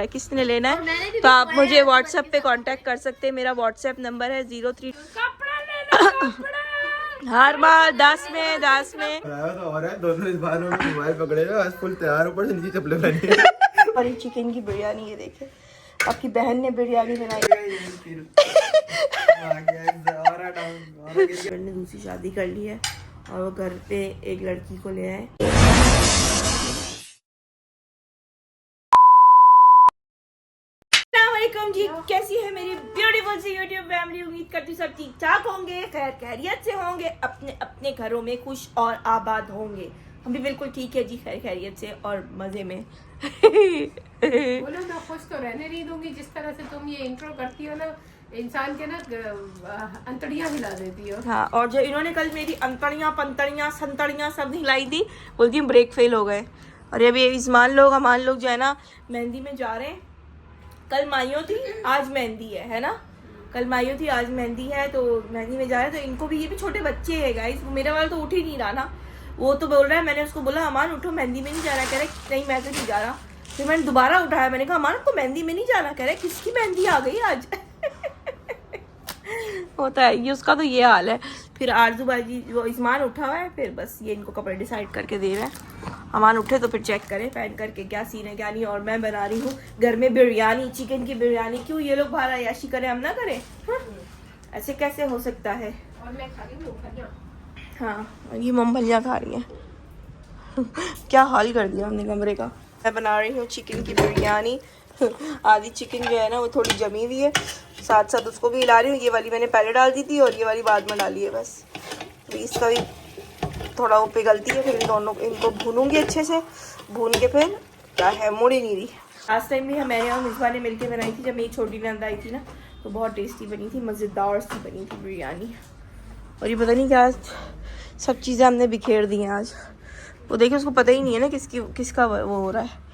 किसने लेना है तो आप मुझे व्हाट्सएप पे कांटेक्ट कर सकते हैं। मेरा व्हाट्सएप नंबर है 03 हर बार 10 में तो और है दोनों इस बार में मोबाइल पकड़े हुए आज फुल तैयार ऊपर से नीचे चप्पलें पहनी है। और ये चिकन की बिरयानी, ये देखिए आपकी बहन ने बिरयानी बनाई। ने दूसरी शादी कर ली है और वो घर पे एक लड़की को ले आए। अस्सलामुअलैकुम जी, कैसी है मेरी ब्यूटीफुल सी यूट्यूब फैमिली। उम्मीद करती हूँ सब ठीक ठाक होंगे, खैर खैरियत से होंगे, अपने अपने घरों में खुश और आबाद होंगे। हम भी बिल्कुल ठीक है जी, खैर खैरियत से और मजे में। बोलो मैं खुश तो रहने नहीं दूंगी। जिस तरह से तुम ये इंट्रो करती हो ना, इंसान के ना अंतड़ियां हिला देती हो। हाँ, और जो इन्होंने कल मेरी अंतड़ियाँ पंतड़ियाँ संतड़ियाँ सब हिलाई थी, बोलती हूँ ब्रेक फेल हो गए। और अभी इस्मान लोग अमान लोग जो है ना मेहंदी में जा रहे हैं। कल माइयों थी, आज मेहंदी है ना। कल माइयों थी, आज मेहंदी है, तो मेहंदी में जा रहे हैं। तो इनको भी, ये भी छोटे बच्चे हैं गाइस। मेरा वाला तो उठ ही नहीं रहा ना, वो तो बोल रहा है। मैंने उसको बोला अमान उठो, मेहंदी में नहीं जाना। कह रहे नहीं मैं तो नहीं जा रहा। फिर मैंने दोबारा उठाया, मैंने कहा अमान आपको मेहंदी में नहीं जाना। कह रहे किसकी मेहंदी आ गई आज। होता है ये, उसका तो ये हाल है। फिर आरजू बाजी वो इस्मान उठा हुआ है, फिर बस ये इनको कपड़े डिसाइड करके दे रहा है। अमान उठे तो फिर चेक करें पहन करके क्या सीन है क्या नहीं। और मैं बना रही हूँ घर में बिरयानी, चिकन की बिरयानी। क्यों ये लोग बाहर अयाशी करें, हम ना करें? हाँ? ऐसे कैसे हो सकता है। और मैं खा रही हूँ। हाँ, ये मोमबलियाँ खा रही हैं। क्या हाल कर दिया हमने कमरे का। मैं बना रही हूँ चिकन की बिरयानी। आधी चिकन जो है ना वो थोड़ी जमी हुई है, साथ साथ उसको भी हिला रही हूँ। ये वाली मैंने पहले डाल दी थी और ये वाली बाद में डाली है बस। तो इसका भी थोड़ा वो पिघलती है, फिर इन दोनों इनको भूनूंगी अच्छे से। भून के फिर क्या है, मुड़ ही नहीं रही। लास्ट टाइम भी मैंने और मिसबा ने मिलकर बनाई थी, जब मेरी छोटी नंद आई थी ना, तो बहुत टेस्टी बनी थी, मज़ेदार सी बनी थी बिरयानी। और ये पता नहीं क्या सब चीज़ें हमने बिखेर दी हैं आज। वो देखिए उसको पता ही नहीं है ना किसका वो हो रहा है।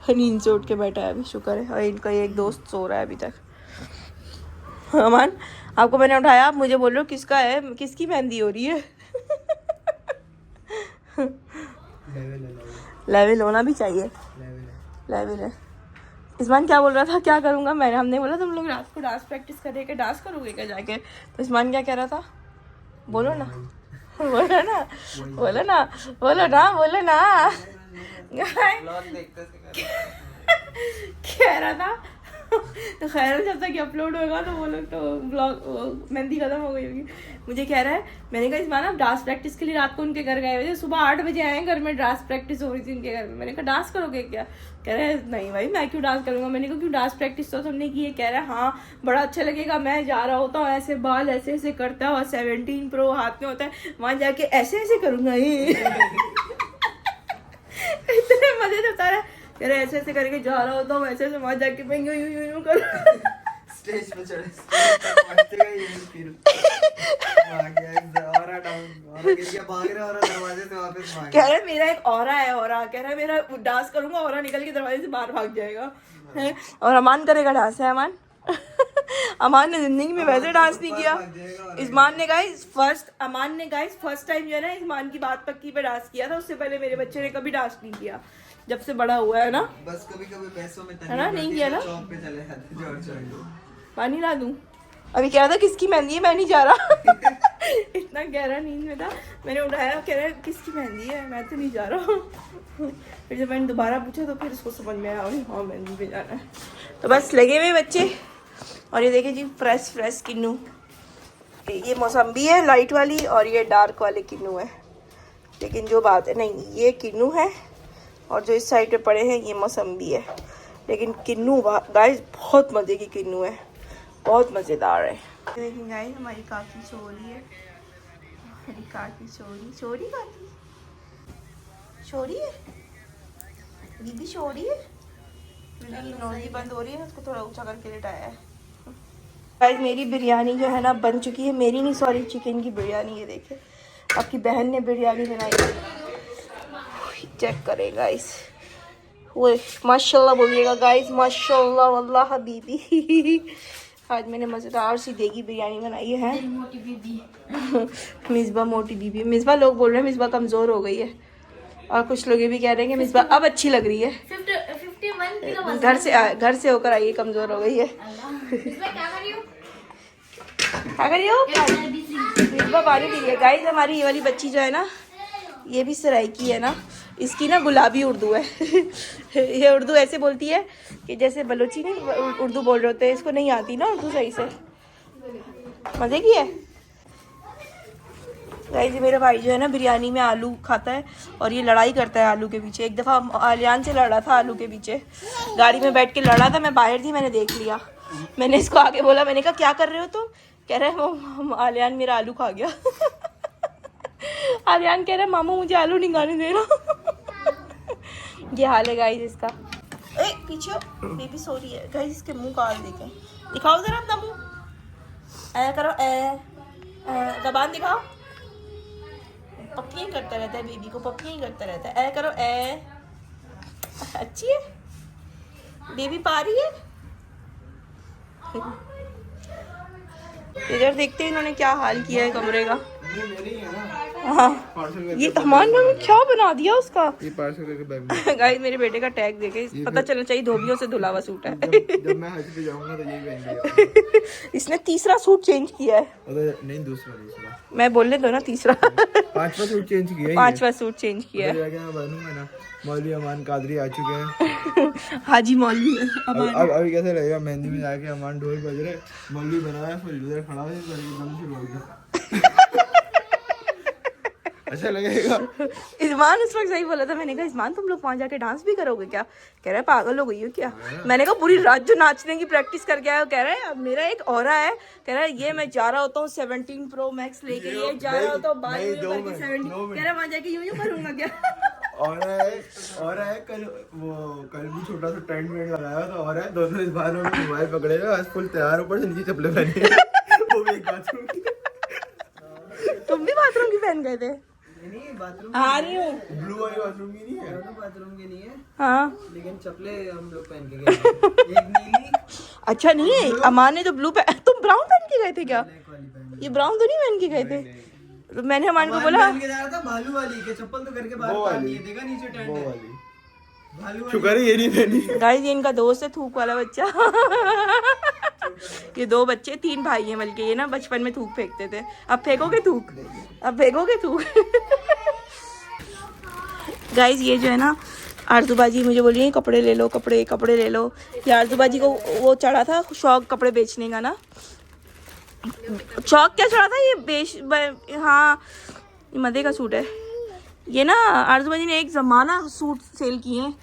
नींद से उठ के बैठा है अभी, शुक्र है। और इनका एक दोस्त सो रहा है अभी तक। अमान आपको मैंने उठाया, आप मुझे बोल रहे हो किसका है, किसकी मेहंदी हो रही है। लेवल होना भी चाहिए। लेवल है। इस्मान क्या बोल रहा था, क्या करूँगा मैंने, हमने बोला तुम लोग रात को डांस प्रैक्टिस करेंगे, डांस करोगे क्या जाके। तो इस्मान क्या कह रहा था, बोलो ना बोलो ना बोलो ना बोलो ना बोलो ना। कह रहा था तो खैर जब तक अपलोड होगा तो वो लोग तो ब्लॉग मेहंदी खत्म हो गई होगी। मुझे कह रहा है, मैंने कहा इस्मान आप डांस प्रैक्टिस के लिए रात को उनके घर गए हुए थे, सुबह 8 बजे आए हैं, घर में डांस प्रैक्टिस हो रही थी उनके घर में। मैंने कहा डांस करोगे क्या। कह रहे हैं नहीं भाई मैं क्यों डांस करूँगा। मैंने कहा क्यों, डांस प्रैक्टिस तो तुमने की है। कह रहा है हाँ बड़ा अच्छा लगेगा, मैं जा रहा होता हूँ ऐसे बाल ऐसे ऐसे करता और 17 प्रो हाथ में होता है, वहाँ जाके ऐसे ऐसे करूँगा। इतने मजे तो सारा कह रहे ऐसे ऐसे करके जा रहा होता हूँ, ऐसे ऐसे वहाँ जाके मैं यूं यूं यूं कर स्टेज पे चढ़े पहुंचेगा ये फिर भाग गया और डाउन और गिर गया, भाग रहा और दरवाजे से वापस भाग। कह रहे मेरा एक ऑरा है, ऑरा कह रहा है मेरा डांस करूंगा, ऑरा निकल के दरवाजे से बाहर भाग जाएगा है। और अमान करेगा डांस है अमान। अमान ने जिंदगी में वैसे डांस नहीं किया। इस्मान ने गाइस फर्स्ट टाइम जो है ना इस्मान की बात पक्की पे डांस किया था। उससे पहले मेरे बच्चे ने कभी डांस नहीं किया जब से बड़ा हुआ है ना। बस कभी-कभी पैसों में है ना, नहीं किया ना। चौक पे चले जाते जोर पानी ला दूं। अभी कह रहा था किसकी मेहंदी है, मैं नहीं जा रहा। इतना गहरा नींद में था, मैंने उठाया, कह रहा है किसकी मेहंदी है, मैं तो नहीं जा रहा। फिर जब मैंने दोबारा पूछा तो फिर उसको समझ में आया हाँ मेहंदी पे जाना है। तो बस लगे हुए बच्चे। और ये देखिए जी फ्रेश किन्नू, ये मौसम्बी है लाइट वाली और ये डार्क वाले किन्नू है। लेकिन जो बात है, नहीं ये किन्नू है और जो इस साइड पे पड़े हैं ये मौसम्बी है। लेकिन किन्नू गाइस बहुत मज़े की किन्नू है, बहुत मज़ेदार है। देखिए गाइस हमारी काकी सो रही है, हमारी काकी चोरी काकी चोरी है, बीबी चोरी है। नोजी बंद हो रही है, उसको थोड़ा ऊंचा करके लेटाया है। गाइस मेरी बिरयानी जो है ना बन चुकी है, मेरी नहीं सॉरी चिकन की बिरयानी। ये देखिए आपकी बहन ने बिरयानी बनाई है, चेक करें गाइस। वो माशाल्लाह बोलिएगा गाइस, माशाल्लाह वल्लाह हबीबी। आज मैंने मज़ेदार सी देगी बिरयानी बनाई है। मोटी बीबी मिसबा मोटी बीबी, मिसबा लोग बोल रहे हैं मिसबा कमज़ोर हो गई है और कुछ लोग ये भी कह रहे हैं कि मिसबा अब अच्छी लग रही है। 51 घर से होकर आई है, कमजोर हो गई है। क्या कर रही हो? पानी पी रही है। गाइस हमारी ये वाली बच्ची जो है ना, ये भी सराइकी है ना, इसकी ना गुलाबी उर्दू है। ये उर्दू ऐसे बोलती है कि जैसे बलोची नहीं उर्दू बोल रहे होते हैं, इसको नहीं आती ना उर्दू सही से। मजे की है। गाइस मेरा भाई जो है ना बिरयानी में आलू खाता है और ये लड़ाई करता है आलू के पीछे। एक दफ़ा आलियान से लड़ा था आलू के पीछे, गाड़ी में बैठ के लड़ा था। मैं बाहर थी, मैंने देख लिया। मैंने इसको आके बोला, मैंने कहा क्या कर रहे हो तुम? कह रहे वो आलियान मेरा आलू खा गया। आलियान कह रहा मामू मुझे आलू नहीं खाने दे रहा। ये हाल है गाइस इसका। ए पीछे बेबी सो रही है। गाइस इसके मुंह का हाल देखें, दिखाओ जरा अपना मुंह। ऐ करो, ऐ जबान दिखाओ। पप्पियाँ करता रहता है, बेबी को पप्पियाँ ही करता रहता है। ऐ करो, ऐ अच्छी है बेबी, पा रही है। इधर देखते हैं इन्होंने क्या हाल किया है कमरे का। हाँ ये हमारे में क्या बना दिया उसका। ये पार्सल करके बैग में। गाइस मेरे बेटे का टैग देखे, पता चलना चाहिए धोबियों से धुला हुआ सूट है। जब मैं हज पे जाऊंगा तो यही पहनेंगे। इसने तीसरा सूट चेंज किया है। नहीं दूसरा मैं बोलने दो ना, तीसरा। 5वां सूट चेंज किया है। 5वां सूट चेंज किया है। बनूंगा ना। मौलवी अमान कादरी आ चुके हैं। हाजी मौलवी अब अभी कैसे लगेगा मेहंदी में जाके अमान ढोल बज रहे, मौलवी बनाया, फिर उधर खड़ा है, एकदम से बोल गया। अच्छा लगेगा। इस्मान उस वक्त सही बोला था। मैंने कहा इस्मान तुम लोग वहाँ जाके डांस भी करोगे क्या? कह रहा है पागल हो गई हो क्या? मैंने कहा पूरी रात जो नाचने की प्रैक्टिस करके आया। कह रहा है अब मेरा एक ऑरा है, कह रहा है ये मैं जा रहा होता हूँ 17 Pro Max लेके, ये जा रहा होता हूँ 17 कह रहा है वहाँ जाके यूं करूंगा क्या? और है कल भी छोटा सा टेंट वेंट लगाया था। और है दोनों इस बार में मोबाइल पकड़े हुए, आज फुल तैयार, ऊपर से नीचे चप्पलें पहनी है। वो भी एक बाथरूम की। तुम भी बाथरूम की पहन गए थे? नहीं बाथरूम आ रही हूँ। ब्लू वाली बाथरूम की नहीं है। दोनों बाथरूम की नहीं है, हाँ लेकिन चप्पलें हम लोग पहन के गए। एक नीली, अच्छा नहीं है, अमान ने तो ब्लू तुम ब्राउन पहन के गए थे क्या? ब्लैक वाली पहन ये ब्राउन तो नहीं पहन के गए थे? तो मैंने अमान को बोला के जा रहा था भालू वाली के, चप्पल तो घर के बाहर उतार लिए, देखा नीचे टेंट वो है। वाली भालू वाली शुक्र है ये नहीं पहनी। गाइस ये इनका दोस्त है थूक वाला बच्चा। ये 2 बच्चे 3 भाई हैं, बल्कि ये ना बचपन में थूक फेंकते थे। अब फेंकोगे थूक? अब फेंकोगे थूक? गाइस ये जो है ना आरजू बाजी मुझे बोली है कपड़े ले लो, कपड़े ले लो। ये आरजू बाजी को वो चढ़ा था शौक कपड़े बेचने का ना। शौक क्या चढ़ा था ये हाँ ये मदे का सूट है। ये ना आरजू बाजी ने एक जमाना सूट सेल किए हैं।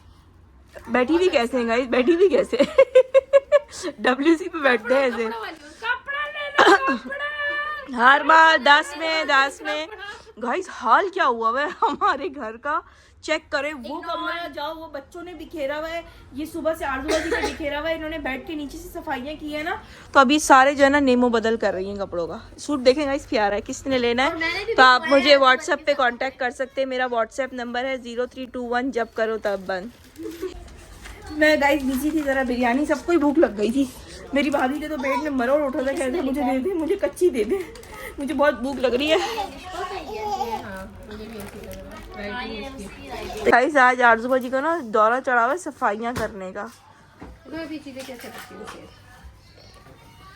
बैठी भी कैसे हैं गाइस, बैठी भी कैसे? WC पे बैठते हैं ऐसे हर बार। दास में गाइस हाल क्या हुआ है हमारे घर का, चेक करें। वो कमरा जाओ, वो बच्चों ने बिखेरा हुआ है, ये सुबह से आरजू का बिखेरा हुआ है। इन्होंने बैठ के नीचे से सफाइयाँ की है ना, तो अभी सारे जो है ना नेमो बदल कर रही हैं कपड़ों का। सूट देखें गाइस प्यारा है, किसने लेना है तो आप मुझे व्हाट्सएप पे कांटेक्ट कर सकते हैं। मेरा व्हाट्सएप नंबर है 0321 जब करो तब बंद। मैं गाइस बिजी थी जरा, बिरयानी सबको ही भूख लग गई थी। मेरी भाभी के तो पेट में मरोड़ उठा था, कहते मुझे दे दे, मुझे कच्ची दे दे, मुझे बहुत भूख लग रही है। गाइस आज आरजू बाजी को ना दौरा चढ़ा हुआ है सफाइयाँ करने का।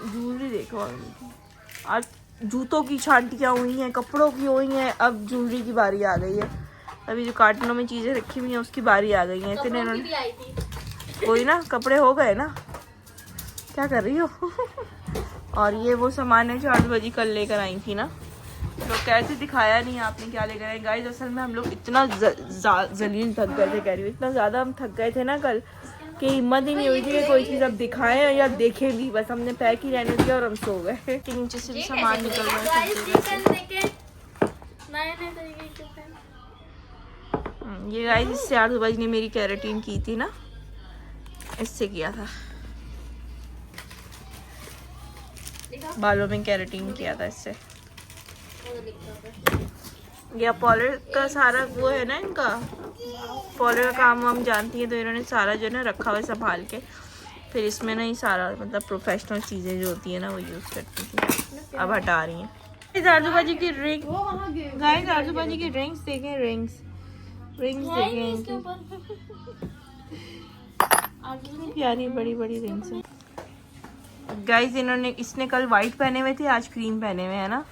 ज्वेलरी देखो, आज जूतों की छांटियाँ हुई हैं, कपड़ों की हुई हैं, अब ज्वेलरी की बारी आ गई है। अभी जो कार्टनों में चीजें रखी हुई हैं उसकी बारी आ गई है। इतने वही ना कपड़े हो गए ना, क्या कर रही हो? और ये वो सामान है जो आरजू बाजी कल लेकर आई थी ना, तो कैसे दिखाया नहीं आपने क्या लेकर आए। गाइस असल में हम लोग इतना जलील थक गए थे, कह रही हूँ इतना ज़्यादा हम थक गए थे ना कल कि हिम्मत ही नहीं हुई थी कि कोई चीज़ अब दिखाएं या देखें भी। बस हमने पैक ही रहने दिया और हम सो गए कि नीचे से भी सामान निकल रहा है। ये गाइस इससे आरजू बाजी ने मेरी केराटिन की थी ना, इससे किया था, बालों में केराटिन किया था इससे। ये पॉलर का सारा वो है ना इनका, पॉलर का काम हम जानती हैं, तो इन्होंने सारा जो है ना रखा हुआ है संभाल के। फिर इसमें ना ही सारा मतलब प्रोफेशनल चीज़ें जो होती है ना वो यूज़ करती थी, अब हटा रही हैं। आरजू बाजी की रिंग, गाइस आरजू बाजी की रिंग्स देखें, रिंग्स देखें इनकी। इतनी प्यारी बड़ी बड़ी रिंग्स हैं गाइस। इसने कल वाइट पहने हुए थे, आज क्रीम पहने हुए है ना।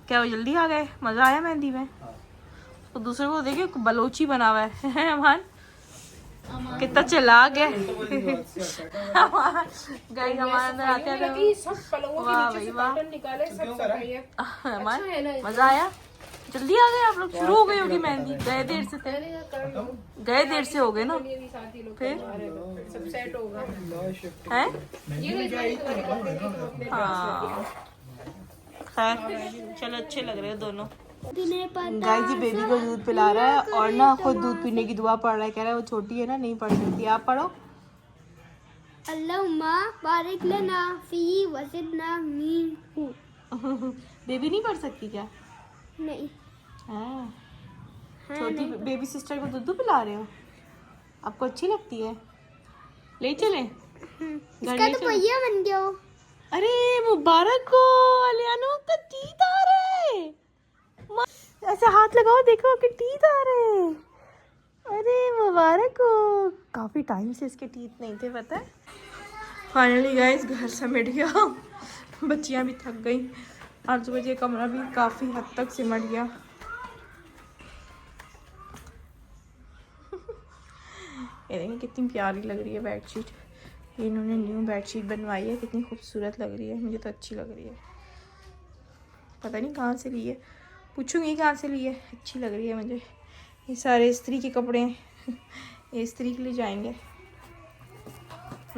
क्या वो जल्दी आ गए? मजा आया मेहंदी में? तो दूसरे को देखिए बलोची बना हुआ है अमान कितना चला गया गाइस। हमारे अंदर आते हैं सब पलंगों के वाह नीचे भाई से वाह। कॉटन निकाले, सब सफाई है। अमान अच्छा है ना? मजा आया? जल्दी आ गए आप लोग? शुरू हो गई होगी मेहंदी? गए देर से थे? गए देर से हो गए ना? फिर सब सेट होगा। हैं? ये हाँ खैर चलो अच्छे लग रहे हो दोनों। गाइस जी बेबी को दूध पिला रहा है और ना खुद दूध पीने की दुआ पढ़ रहा है। कह रहा है वो छोटी है ना नहीं पढ़ सकती। आप पढ़ो। अल्लाहुम्मा बारिक लना फी वज़िदना मिनहु। बेबी नहीं पढ़ सकती क्या? नहीं हाँ छोटी बेबी सिस्टर को दूध पिला रहे हो? आपको अच्छी लगती है? ले चले इसका तो भैया बन गया हो। अरे मुबारक हो अलियानो का टीथ आ रहे। ऐसे हाथ लगाओ देखो कि टीथ आ रहे। अरे मुबारक हो। काफी टाइम से इसके टीथ नहीं थे पता है। फाइनली गाइस घर समेट गया। बच्चियां भी थक गई। 8 बजे कमरा भी काफी हद तक सिमट गया। ये देखिए कितनी प्यारी लग रही है बेडशीट। इन्होंने न्यू बेडशीट बनवाई है, कितनी खूबसूरत लग रही है। मुझे तो अच्छी लग रही है। पता नहीं कहाँ से ली है, पूछूंगी कहाँ से ली है। अच्छी लग रही है मुझे। ये सारे इस्त्री के कपड़े ये इस्त्री के लिए जाएंगे।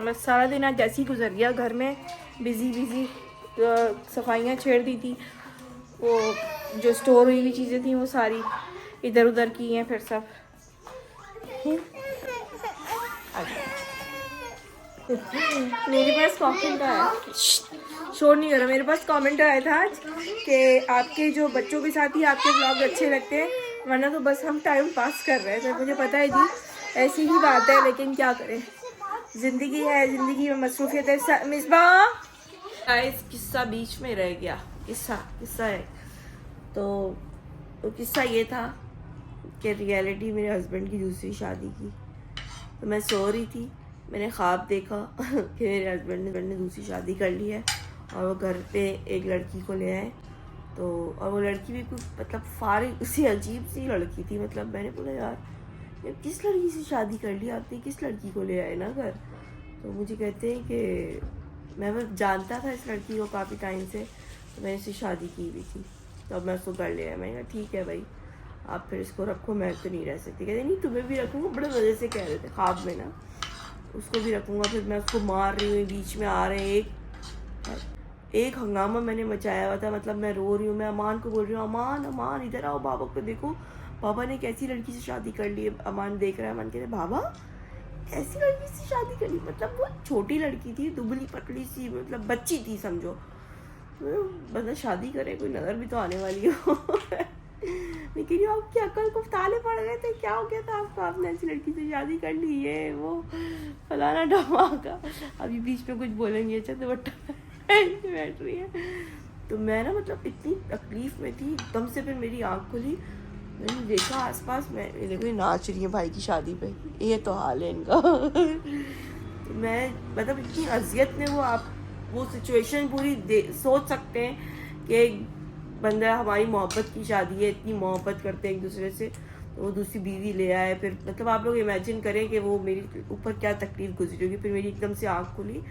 बस सारा दिन आज जैसे ही गुजर गया घर में, बिजी सफाइयाँ छेड़ दी थी। वो जो स्टोर हुई हुई चीज़ें थी वो सारी इधर उधर की हैं फिर सब। मेरे पास कमेंट आया, शोर नहीं करो। मेरे पास कमेंट आया था आज कि आपके जो बच्चों के साथ ही आपके ब्लॉग अच्छे लगते हैं, वरना तो बस हम टाइम पास कर रहे हैं। तो मुझे पता है जी ऐसी ही बात है, लेकिन क्या करें, ज़िंदगी है, ज़िंदगी में मसरूफियत है। मिसबा गाइस किस्सा बीच में रह गया। किस्सा है तो किस्सा ये था कि रियलिटी मेरे हस्बैंड की दूसरी शादी की। तो मैं सो रही थी, मैंने ख्वाब देखा कि मेरे हस्बैंड ने दूसरी शादी कर ली है और वो घर पे एक लड़की को ले आए। तो और वो लड़की भी कुछ मतलब फारिग सी अजीब सी लड़की थी। मतलब मैंने बोला यार किस लड़की से शादी कर ली आपने, किस लड़की को ले आए ना घर। तो मुझे कहते हैं कि मैं बस जानता था इस लड़की को काफ़ी टाइम से, तो मैंने इससे शादी की हुई थी, तो अब मैं उसको कर लिया। मैंने कहा ठीक है भाई आप फिर इसको रखो, मैं तो नहीं रह सकती। कहते नहीं तुम्हें भी रखूँगा, बड़े मज़े से कह रहे थे ख्वाब में ना, उसको भी रखूँगा। फिर मैं उसको मार रही हूँ, बीच में आ रहे हैं एक हंगामा मैंने मचाया हुआ था। मतलब मैं रो रही हूँ, मैं अमान को बोल रही हूँ अमान इधर आओ, बाबा को देखो, बाबा ने कैसी लड़की से शादी कर ली है। अमान देख रहा है, अमान कह रहे बाबा ऐसी लड़की से शादी कर ली। मतलब वो छोटी लड़की थी, दुबली पतली सी, मतलब बच्ची थी समझो। मतलब शादी करे, कोई नज़र भी तो आने वाली हो। लेकिन आपकी अकल को ताले पड़ गए थे, क्या हो गया था आपको, आपने ऐसी लड़की से शादी कर ली है, वो फलाना धमाका। अभी बीच में कुछ बोलेंगे चंद्रवट्टा बैठ रही है। तो मैं ना मतलब इतनी तकलीफ में थी, एकदम से फिर मेरी आँख खुली, मैंने देखा आसपास, मैं देखो ये नाच रही है भाई की शादी पे, ये तो हाल है इनका। तो मैं मतलब इतनी अजियत में वो सिचुएशन पूरी सोच सकते हैं कि एक बंदा, हमारी मोहब्बत की शादी है, इतनी मोहब्बत करते हैं एक दूसरे से, तो वो दूसरी बीवी ले आए। फिर मतलब आप लोग इमेजिन करें कि वो मेरी ऊपर क्या तकलीफ गुजरी होगी। फिर मेरी एकदम से आँख खुली,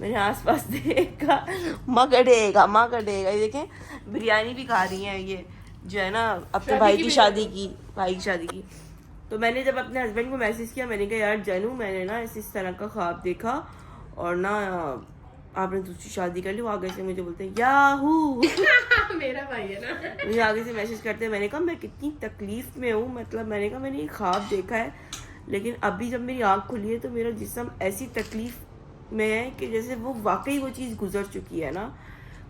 मैंने आसपास देखा, माँ कटेगा। ये देखें बिरयानी भी खा रही हैं ये जो है ना अपने भाई की शादी की। तो मैंने जब अपने हस्बैंड को मैसेज किया, मैंने कहा यार जानू मैंने ना इस तरह का ख्वाब देखा और ना आपने दूसरी शादी कर ली। वो आगे से मुझे बोलते हैं याहू मेरा भाई है ना। मुझे आगे से मैसेज करते हैं। मैंने कहा मैं कितनी तकलीफ में हूँ, मतलब मैंने कहा मैंने ये ख्वाब देखा है, लेकिन अभी जब मेरी आँख खुली है तो मेरा जिस्म ऐसी तकलीफ में है कि जैसे वो वाकई वो चीज़ गुजर चुकी है ना।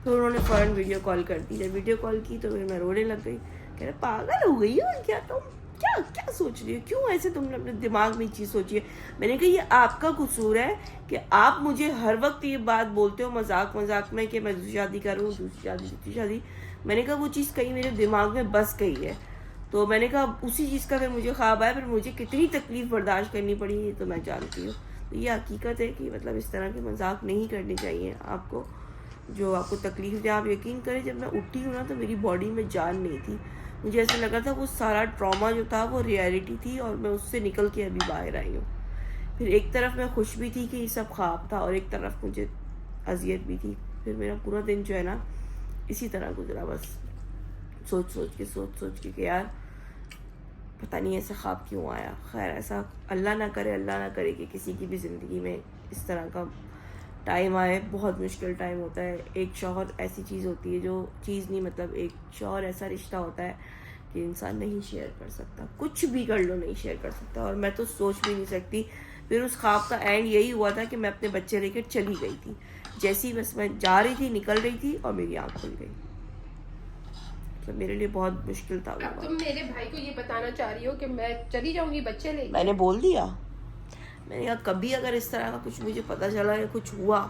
फिर उन्होंने फ़ौरन वीडियो कॉल कर दी। जब वीडियो कॉल की तो फिर मैं रोने लग गई, कह रहे पागल हो गई हो क्या तुम, क्या सोच रही हो, क्यों ऐसे तुमने अपने दिमाग में चीज़ सोची है। मैंने कहा ये आपका कसूर है कि आप मुझे हर वक्त ये बात बोलते हो मजाक में कि मैं दूसरी शादी करूँ, दूसरी शादी। मैंने कहा वो चीज़ कहीं मेरे दिमाग में बस गई है। तो मैंने कहा उसी चीज़ का फिर मुझे ख्वाब आया, फिर मुझे कितनी तकलीफ़ बर्दाश्त करनी पड़ी ये तो मैं जानती हूँ। तो ये हकीकत है कि मतलब इस तरह के मजाक नहीं करने चाहिए आपको, जो आपको तकलीफ दे। आप यकीन करें, जब मैं उठी हूँ ना तो मेरी बॉडी में जान नहीं थी, मुझे ऐसा लगा था वो सारा ट्रॉमा जो था वो रियलिटी थी और मैं उससे निकल के अभी बाहर आई हूँ। फिर एक तरफ मैं खुश भी थी कि ये सब ख्वाब था और एक तरफ मुझे अजियत भी थी। फिर मेरा पूरा दिन जो है ना इसी तरह गुजरा, बस सोच सोच के कि यार पता नहीं ऐसा ख्वाब क्यों आया। खैर ऐसा अल्लाह ना करे कि किसी की भी ज़िंदगी में इस तरह का टाइम आए। बहुत मुश्किल टाइम होता है। एक शौहर ऐसी चीज़ होती है जो चीज़ नहीं, मतलब एक शौहर ऐसा रिश्ता होता है कि इंसान नहीं शेयर कर सकता, कुछ भी कर लो नहीं शेयर कर सकता। और मैं तो सोच भी नहीं सकती। फिर उस ख्वाब का एंड यही हुआ था कि मैं अपने बच्चे लेकर चली गई थी। जैसी बस मैं जा रही थी, निकल रही थी और मेरी आँख खुल गई। तो मेरे लिए बहुत मुश्किल था। अब तुम मेरे भाई को ये बताना चाह रही हो कि मैं चली जाऊंगी बच्चे लेके? मैंने बोल दिया, मैंने कहा कभी अगर इस तरह का कुछ मुझे पता चला या कुछ हुआ,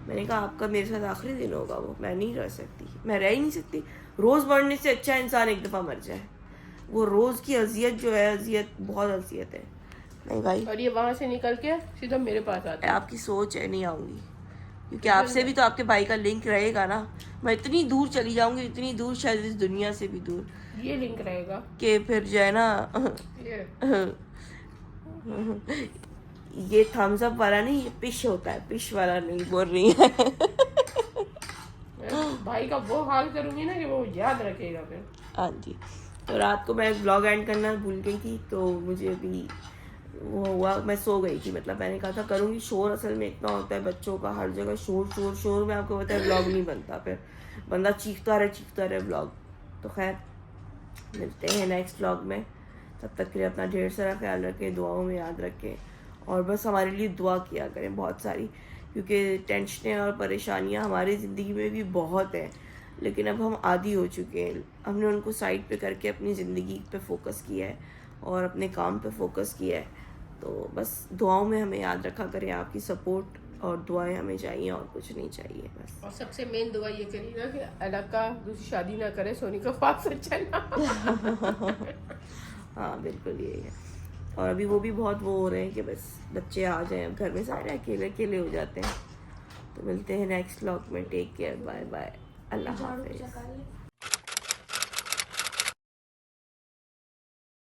मैंने कहा आपका मेरे साथ आखिरी दिन होगा वो, मैं नहीं रह सकती, मैं रह ही नहीं सकती। रोज़ मरने से अच्छा इंसान एक दफ़ा मर जाए। वो रोज़ की अजियत जो है, अजियत बहुत अजियत है। नहीं भाई, और ये वहां से निकल के सीधा मेरे पास आता है। आपकी सोच है, नहीं आऊँगी, क्योंकि आपसे भी तो आपके भाई का लिंक रहेगा ना। मैं इतनी दूर चली जाऊँगी, इतनी दूर, शायद इस दुनिया से भी दूर, ये लिंक रहेगा कि फिर जो है ना ये ये थम्स अप वाला नहीं, ये पिश होता है, पिश वाला नहीं बोल रही है। मैं भाई का वो हाल करूंगी ना कि वो याद रखेगा फिर। हाँ जी। तो रात को मैं ब्लॉग एंड करना भूल गई थी, तो मुझे भी वो हुआ, मैं सो गई थी। मतलब मैंने कहा था करूँगी, शोर असल में इतना होता है बच्चों का, हर जगह शोर शोर शोर में आपको पता है ब्लॉग नहीं बनता, फिर बंदा चीखता रहे ब्लॉग। तो खैर मिलते हैं नेक्स्ट ब्लॉग में, तब तक के लिए अपना ढेर सारा ख्याल रखें, दुआओं में याद रखें और बस हमारे लिए दुआ किया करें बहुत सारी, क्योंकि टेंशनें और परेशानियां हमारी ज़िंदगी में भी बहुत है, लेकिन अब हम आदी हो चुके हैं। हमने उनको साइड पे करके अपनी ज़िंदगी पे फोकस किया है और अपने काम पे फोकस किया है। तो बस दुआओं में हमें याद रखा करें, आपकी सपोर्ट और दुआएं हमें चाहिए और कुछ नहीं चाहिए बस। और सबसे मेन दुआ ये करिएगा कि अल्लाह का दूसरी शादी ना करे, सोनी का ख्वाब सच्चा ना। हाँ बिल्कुल यही है। और अभी वो भी बहुत वो हो रहे हैं कि बस बच्चे आ जाएं, अब घर में सारे अकेले अकेले हो जाते हैं। तो मिलते हैं नेक्स्ट व्लॉग में, टेक केयर, बाय बाय, अल्लाह हाफिज़।